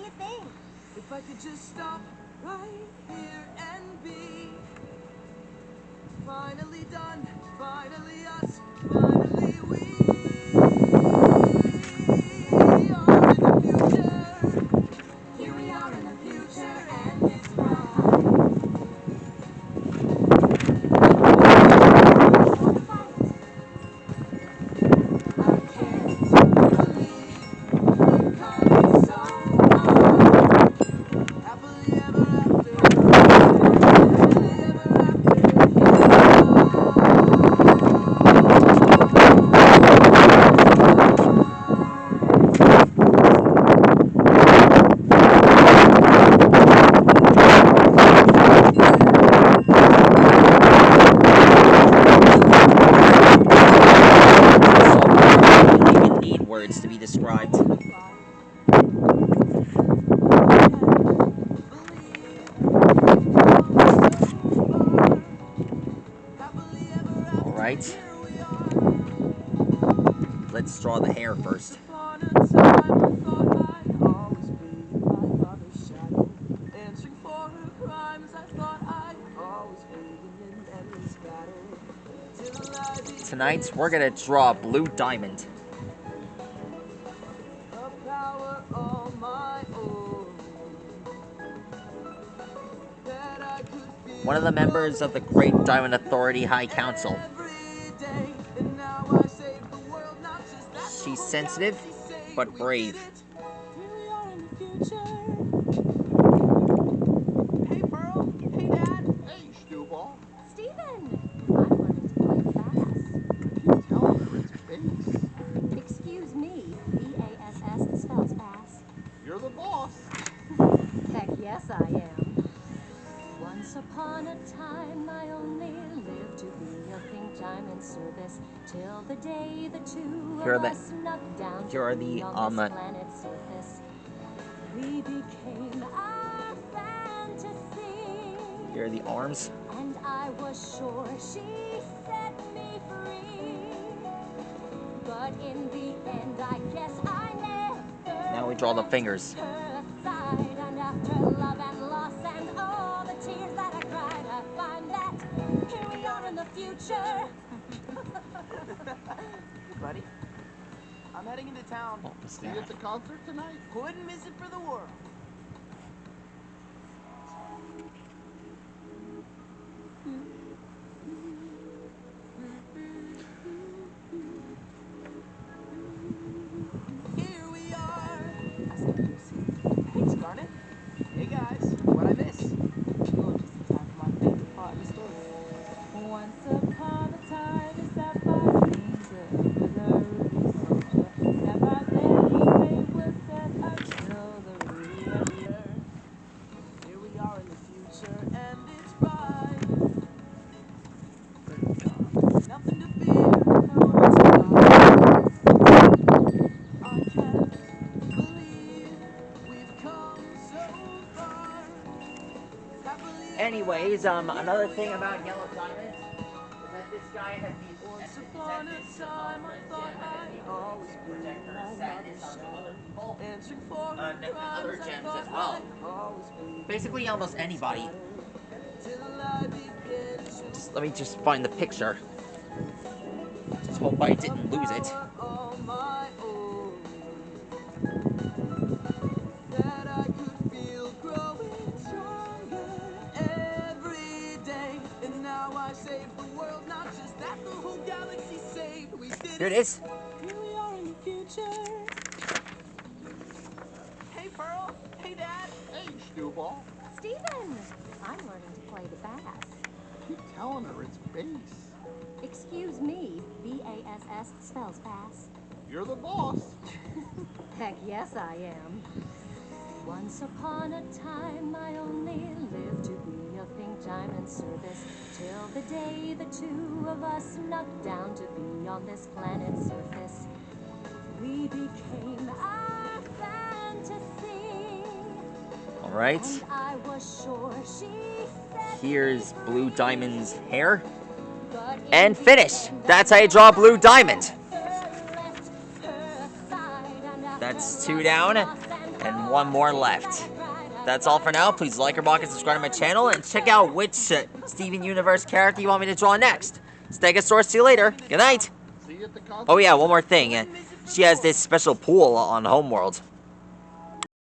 you think? If I could just stop right here and be finally done, finally us, finally we are in the future. Here we are in the future and it's bright. I can't believe we've come so far. Happily ever after, happily ever after, Don't even need words to be described. Alright. Let's draw the hair first. Tonight, we're gonna draw Blue Diamond. One of the members of the Great Diamond Authority High Council. She's sensitive, but brave. Hey, Pearl. Hey, Dad. Hey, Stewball. Steven! I'm learning to play the bass. Keep telling her it's bass. Excuse me, B-A-S-S, the spell's bass. You're the boss. Heck yes, I am. Once upon a time, I only lived to be a pink diamond service till the day the two Here are of the- us snuck down here are to the, be on this planet's surface. We became a fantasy. Here are the arms. And I was sure she set me free. But in the end, I guess I never. Now we draw the fingers. Her side. And after love and loss and all the tears that I cried, I find that here we are in the future. Hey, buddy. I'm heading into town. What was See you that? at the concert tonight? Wouldn't miss it for the world. Here we are. I said Lucy. Hey, Scarlet. Hey, guys. What'd I miss? Oh, just in time for my favorite part of the story. Once upon a time, he sat by himself with a ruby soldier. Never then he was set until the reappear. Here we are in the future, and it's bright. Nothing to fear, no one to fight. I can't believe we've come so far. Happily Anyways, another thing about Yellow Diamond is that this guy has these once upon a time, I thought I'd always be protect her my sadness mother's on other child. people. Answering for her And other crimes, I gems thought as well. I'd always be Basically, almost anybody. till I begin to Let me just find the picture. Just hope I didn't lose it. power on my own. That I could feel growing stronger every day. And now I save the world, not just that, the whole galaxy saved. We did Here it is. Here we are in the future. Hey, Pearl. Hey, Dad. Hey, Stewball. Steven! I'm learning to play the bass. Keep telling her it's bass. Excuse me, B-A-S-S, the spell's bass. You're the boss. Heck yes, I am. Once upon a time, I only lived to be of pink diamond service till the day the two of us snuck down to be on this planet's surface. We became a fantasy. Alright. And I was sure she said Here's Blue Diamond's hair. but in And the finish! end, That's how you draw Blue Diamond. her left her side, and after That's love two and down. loss and And one more left. That's all for now. Please like or block and subscribe to my channel, and check out which Steven Universe character you want me to draw next. Stegosaurus, see you later. Good night. See you at the concert. Oh yeah, one more thing. She has this special pool on Homeworld.